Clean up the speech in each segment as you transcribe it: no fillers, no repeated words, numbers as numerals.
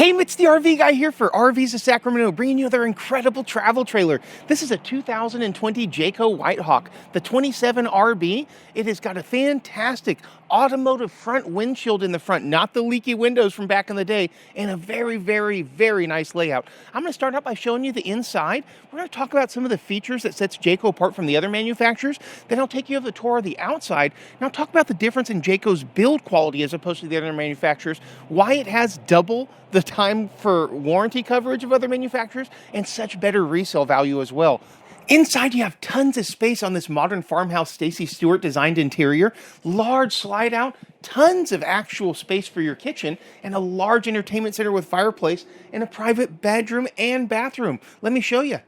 Hey, it's the RV guy here for RVs of Sacramento, bringing you another incredible travel trailer. This is a 2020 Jayco Whitehawk, the 27 RB. It has got a fantastic automotive front windshield in the front, not the leaky windows from back in the day, and a very, very, very nice layout. I'm going to start out by showing you the inside. We're going to talk about some of the features that sets Jayco apart from the other manufacturers. Then I'll take you over the tour of the outside, and I'll talk about the difference in Jayco's build quality as opposed to the other manufacturers, why it has double the time for warranty coverage of other manufacturers, and such better resale value as well. Inside, you have tons of space on this modern farmhouse Stacy Stewart designed interior, large slide out, tons of actual space for your kitchen, and a large entertainment center with fireplace and a private bedroom and bathroom. Let me show you.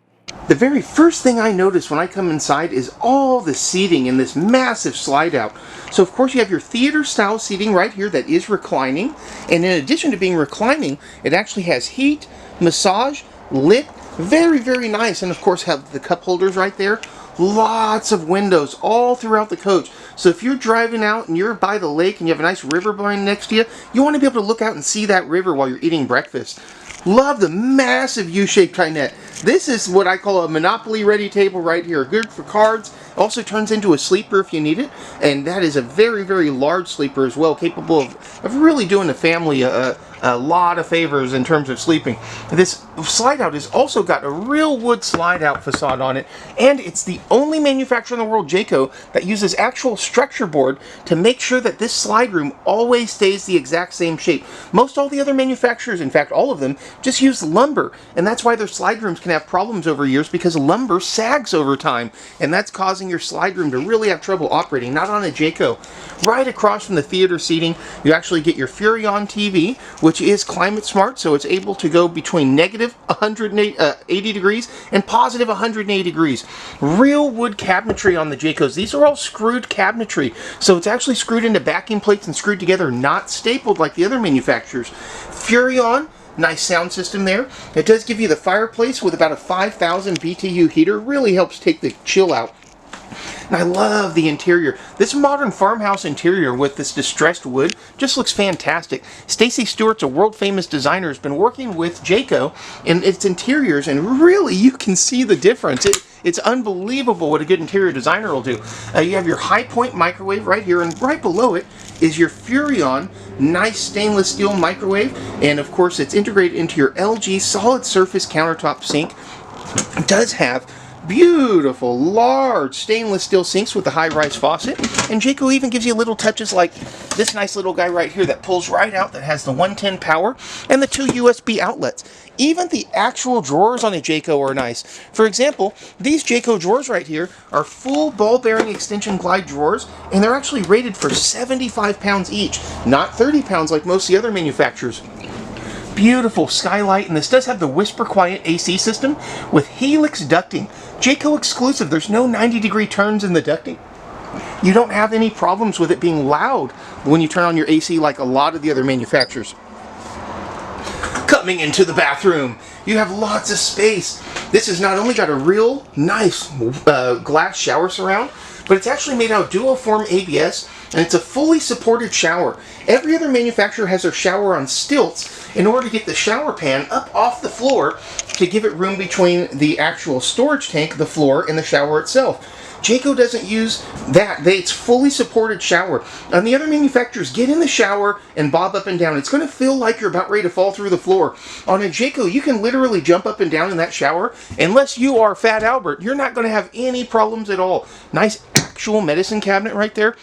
The very first thing I notice when I come inside is all the seating in this massive slide out. So of course you have your theater style seating right here that is reclining, and in addition to being reclining, it actually has heat, massage, lit, very, very nice, and of course have the cup holders right there. Lots of windows all throughout the coach. So if you're driving out and you're by the lake and you have a nice river behind next to you, you want to be able to look out and see that river while you're eating breakfast. Love the massive U-shaped dinette. This is what I call a Monopoly ready table right here. Good for cards. Also turns into a sleeper if you need it. And that is a very, very large sleeper as well, capable of really doing the family a lot of favors in terms of sleeping. This slide out has also got a real wood slide out facade on it, and it's the only manufacturer in the world, Jayco, that uses actual structure board to make sure that this slide room always stays the exact same shape. Most all the other manufacturers, in fact all of them, just use lumber, and that's why their slide rooms can have problems over years, because lumber sags over time, and that's causing your slide room to really have trouble operating. Not on a Jayco. Right across from the theater seating, you actually get your Furrion TV, which is climate smart, so it's able to go between negative 180 degrees and positive 180 degrees. Real wood cabinetry on the Jaycos. These are all screwed cabinetry, so it's actually screwed into backing plates and screwed together, not stapled like the other manufacturers. Furrion, nice sound system there. It does give you the fireplace with about a 5,000 BTU heater. Really helps take the chill out. And I love the interior. This modern farmhouse interior with this distressed wood just looks fantastic. Stacy Stewart's a world-famous designer, has been working with Jayco in its interiors, and really you can see the difference. It's unbelievable what a good interior designer will do. You have your high point microwave right here, and right below it is your Furrion nice stainless steel microwave, and of course it's integrated into your LG solid surface countertop sink. It does have beautiful, large stainless steel sinks with the high-rise faucet, and Jayco even gives you little touches like this nice little guy right here that pulls right out, that has the 110 power and the 2 USB outlets. Even the actual drawers on a Jayco are nice. For example, these Jayco drawers right here are full ball bearing extension glide drawers, and they're actually rated for 75 pounds each, not 30 pounds like most of the other manufacturers. Beautiful skylight, and this does have the whisper quiet AC system with helix ducting. Jayco exclusive. There's no 90-degree turns in the ducting. You don't have any problems with it being loud when you turn on your AC like a lot of the other manufacturers. Coming into the bathroom, you have lots of space. This has not only got a real nice glass shower surround, but it's actually made out of dual form ABS, and it's a fully supported shower. Every other manufacturer has their shower on stilts in order to get the shower pan up off the floor to give it room between the actual storage tank, the floor, and the shower itself. Jayco doesn't use that. It's fully supported shower. And the other manufacturers get in the shower and bob up and down. It's going to feel like you're about ready to fall through the floor. On a Jayco, you can literally jump up and down in that shower. Unless you are Fat Albert, you're not going to have any problems at all. Nice actual medicine cabinet right there.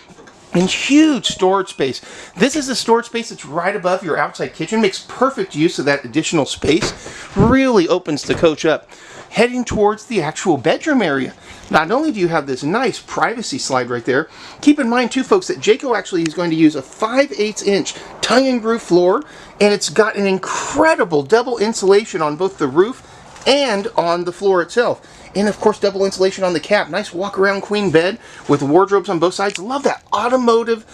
And huge storage space. This is the storage space that's right above your outside kitchen. Makes perfect use of that additional space. Really opens the coach up. Heading towards the actual bedroom area. Not only do you have this nice privacy slide right there, keep in mind too folks that Jayco actually is going to use a 5/8 inch tongue and groove floor, and it's got an incredible double insulation on both the roof and on the floor itself. And of course, double insulation on the cab. Nice walk-around queen bed with wardrobes on both sides. Love that automotive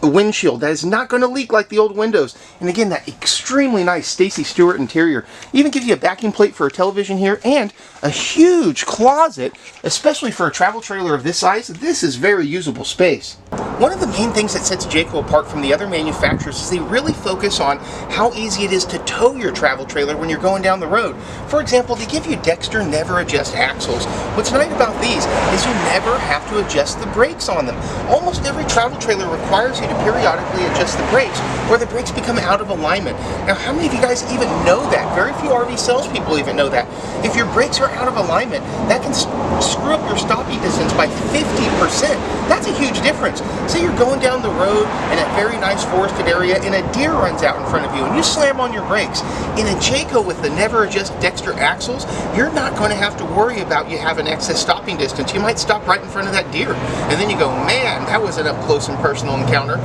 windshield that is not going to leak like the old windows. And again, that extremely nice Stacy Stewart interior. Even gives you a backing plate for a television here and a huge closet, especially for a travel trailer of this size. This is very usable space. One of the main things that sets Jayco apart from the other manufacturers is they really focus on how easy it is to tow your travel trailer when you're going down the road. For example, they give you Dexter never adjust axles. What's nice about these is you never have to adjust the brakes on them. Almost every travel trailer requires you to periodically adjust the brakes or the brakes become out of alignment. Now, how many of you guys even know that? Very few RV salespeople even know that. If your brakes are out of alignment, that can screw up your stopping distance by 50%. That's a huge difference. Say you're going down the road in a very nice forested area and a deer runs out in front of you and you slam on your brakes. In a Jayco with the never adjust Dexter axles, you're not going to have to worry about you having excess stopping distance. You might stop right in front of that deer and then you go, man, that was an up close and personal encounter.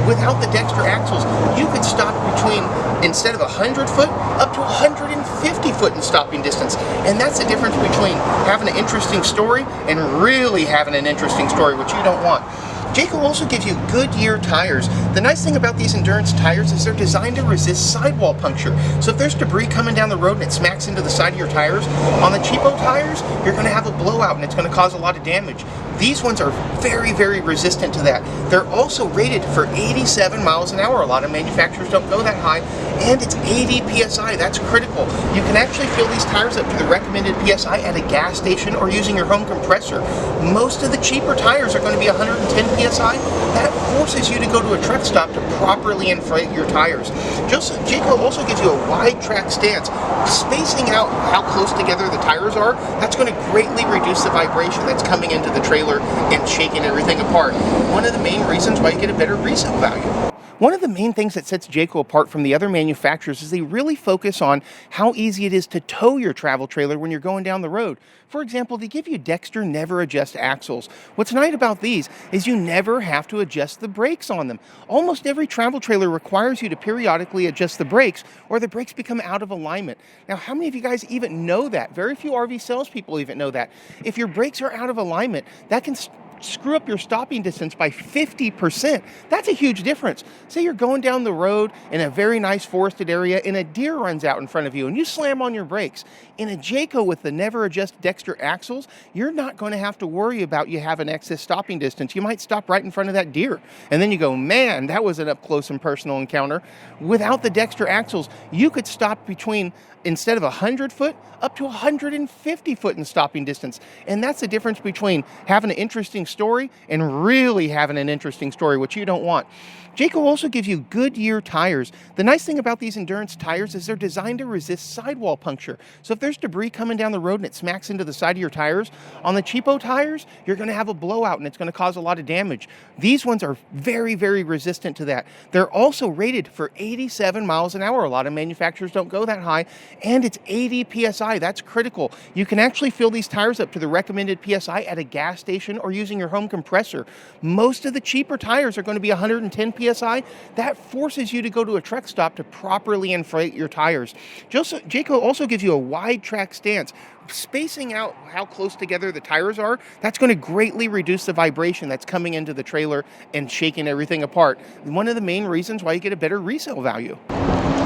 Without the Dexter axles, you could stop between, instead of 100 foot, up to 150 foot in stopping distance. And that's the difference between having an interesting story and really having an interesting story, which you don't want. Jayco also gives you Goodyear tires. The nice thing about these endurance tires is they're designed to resist sidewall puncture. So if there's debris coming down the road and it smacks into the side of your tires, on the cheapo tires, you're going to have a blowout and it's going to cause a lot of damage. These ones are very, very resistant to that. They're also rated for 87 miles an hour. A lot of manufacturers don't go that high. And it's 80 PSI. That's critical. You can actually fill these tires up to the recommended PSI at a gas station or using your home compressor. Most of the cheaper tires are going to be 110 PSI. That forces you to go to a truck stop to properly inflate your tires. Jayco also gives you a wide track stance. Spacing out how close together the tires are, that's going to greatly reduce the vibration that's coming into the trailer and shaking everything apart. One of the main reasons why you get a better resale value. One of the main things that sets Jayco apart from the other manufacturers is they really focus on how easy it is to tow your travel trailer when you're going down the road. For example, they give you Dexter never adjust axles. What's nice about these is you never have to adjust the brakes on them. Almost every travel trailer requires you to periodically adjust the brakes or the brakes become out of alignment. Now, how many of you guys even know that? Very few RV salespeople even know that. If your brakes are out of alignment, that can screw up your stopping distance by 50%. That's a huge difference. Say you're going down the road in a very nice forested area and a deer runs out in front of you and you slam on your brakes. In a Jayco with the never adjust Dexter axles, you're not going to have to worry about you having excess stopping distance. You might stop right in front of that deer and then you go, man, that was an up close and personal encounter. Without the Dexter axles, you could stop between, instead of 100 foot, up to 150 foot in stopping distance. And that's the difference between having an interesting story and really having an interesting story, which you don't want. Jayco also gives you Goodyear tires. The nice thing about these endurance tires is they're designed to resist sidewall puncture. So if there's debris coming down the road and it smacks into the side of your tires, on the cheapo tires, you're going to have a blowout and it's going to cause a lot of damage. These ones are very, very resistant to that. They're also rated for 87 miles an hour. A lot of manufacturers don't go that high, and it's 80 PSI. That's critical. You can actually fill these tires up to the recommended PSI at a gas station or using your home compressor. Most of the cheaper tires are going to be 110 PSI. That forces you to go to a truck stop to properly inflate your tires. Jayco also gives you a wide track stance. Spacing out how close together the tires are, that's going to greatly reduce the vibration that's coming into the trailer and shaking everything apart. One of the main reasons why you get a better resale value.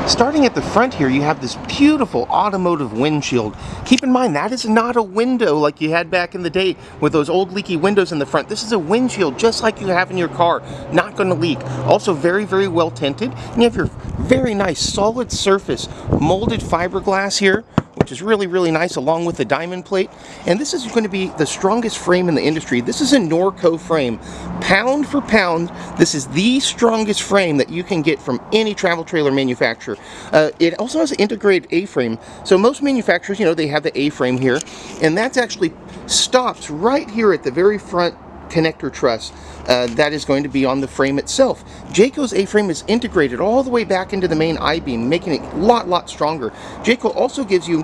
Starting at the front here, you have this beautiful automotive windshield. Keep in mind, that is not a window like you had back in the day with those old leaky windows in the front. This is a windshield just like you have in your car, not going to leak. Also very, very well tinted. And you have your very nice solid surface molded fiberglass here, which is really, really nice, along with the diamond plate. And this is going to be the strongest frame in the industry. This is a Norco frame. Pound for pound, this is the strongest frame that you can get from any travel trailer manufacturer. It also has an integrated A-frame. So most manufacturers, they have the A-frame here, and that's actually stops right here at the very front connector truss. That is going to be on the frame itself. Jayco's A-frame is integrated all the way back into the main I-beam, making it a lot stronger. Jayco also gives you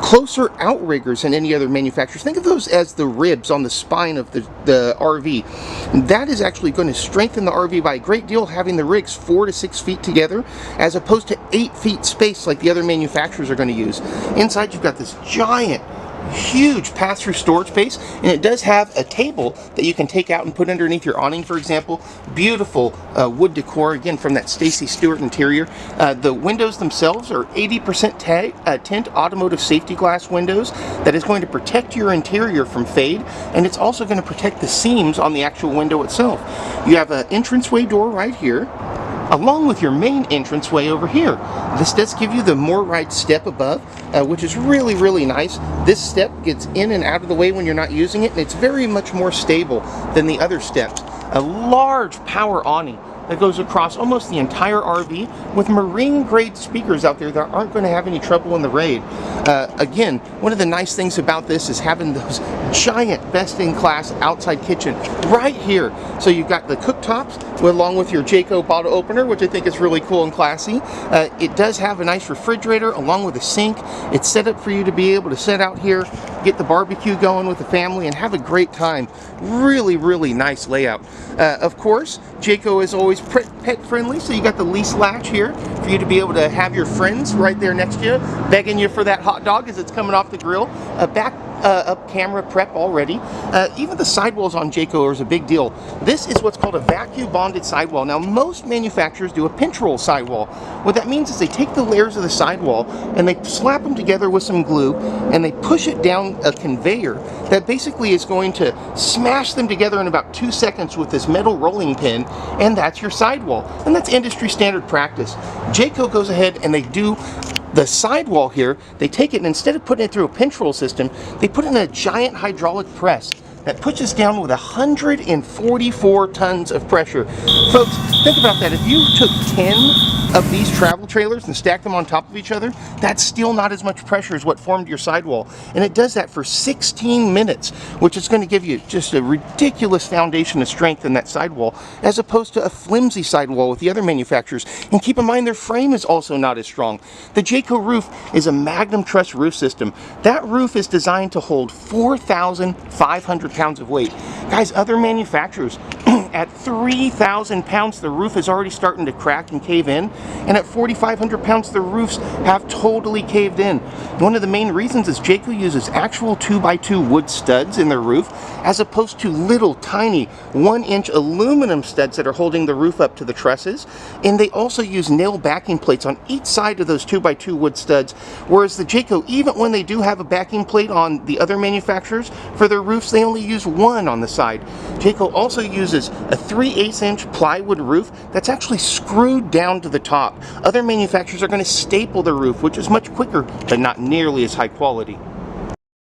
closer outriggers than any other manufacturers. Think of those as the ribs on the spine of the RV. That is actually going to strengthen the RV by a great deal, having the rigs 4 to 6 feet together, as opposed to 8 feet space like the other manufacturers are going to use. Inside, you've got this giant huge pass-through storage space, and it does have a table that you can take out and put underneath your awning, for example. Beautiful wood decor, again, from that Stacy Stewart interior. The windows themselves are 80% tint automotive safety glass windows that is going to protect your interior from fade, and it's also going to protect the seams on the actual window itself. You have an entranceway door right here, along with your main entranceway over here. This does give you the more ride step above, which is really, really nice. This step gets in and out of the way when you're not using it, and it's very much more stable than the other steps. A large power awning that goes across almost the entire RV with marine grade speakers out there that aren't going to have any trouble in the raid. Again, one of the nice things about this is having those giant best in class outside kitchen right here. So you've got the cooktops along with your Jayco bottle opener, which I think is really cool and classy. It does have a nice refrigerator along with a sink. It's set up for you to be able to sit out here, get the barbecue going with the family, and have a great time. Really, really nice layout. Of course, Jayco is always pet friendly, so you got the lease latch here for you to be able to have your friends right there next to you begging you for that hot dog as it's coming off the grill. Back up camera prep already. Even the sidewalls on Jayco is a big deal. This is what's called a vacuum bonded sidewall. Now, most manufacturers do a pinch roll sidewall. What that means is they take the layers of the sidewall and they slap them together with some glue and they push it down a conveyor that basically is going to smash them together in about 2 seconds with this metal rolling pin, and that's your sidewall. And that's industry standard practice. Jayco goes ahead and they do the sidewall here. They take it and instead of putting it through a pinch roll system, they put it in a giant hydraulic press that pushes down with 144 tons of pressure. Folks, think about that. If you took 10 of these travel trailers and stacked them on top of each other, that's still not as much pressure as what formed your sidewall. And it does that for 16 minutes, which is going to give you just a ridiculous foundation of strength in that sidewall, as opposed to a flimsy sidewall with the other manufacturers. And keep in mind, their frame is also not as strong. The Jayco roof is a Magnum Truss roof system. That roof is designed to hold 4,500 pounds of weight. Guys, other manufacturers, at 3,000 pounds, the roof is already starting to crack and cave in, and at 4,500 pounds, the roofs have totally caved in. One of the main reasons is Jayco uses actual 2x2 wood studs in their roof, as opposed to little tiny 1-inch aluminum studs that are holding the roof up to the trusses. And they also use nail backing plates on each side of those 2x2 wood studs, whereas the Jayco, even when they do have a backing plate on the other manufacturers for their roofs, they only use one on the side. Jayco also uses a 3/8-inch plywood roof that's actually screwed down to the top. Other manufacturers are going to staple the roof, which is much quicker but not nearly as high quality.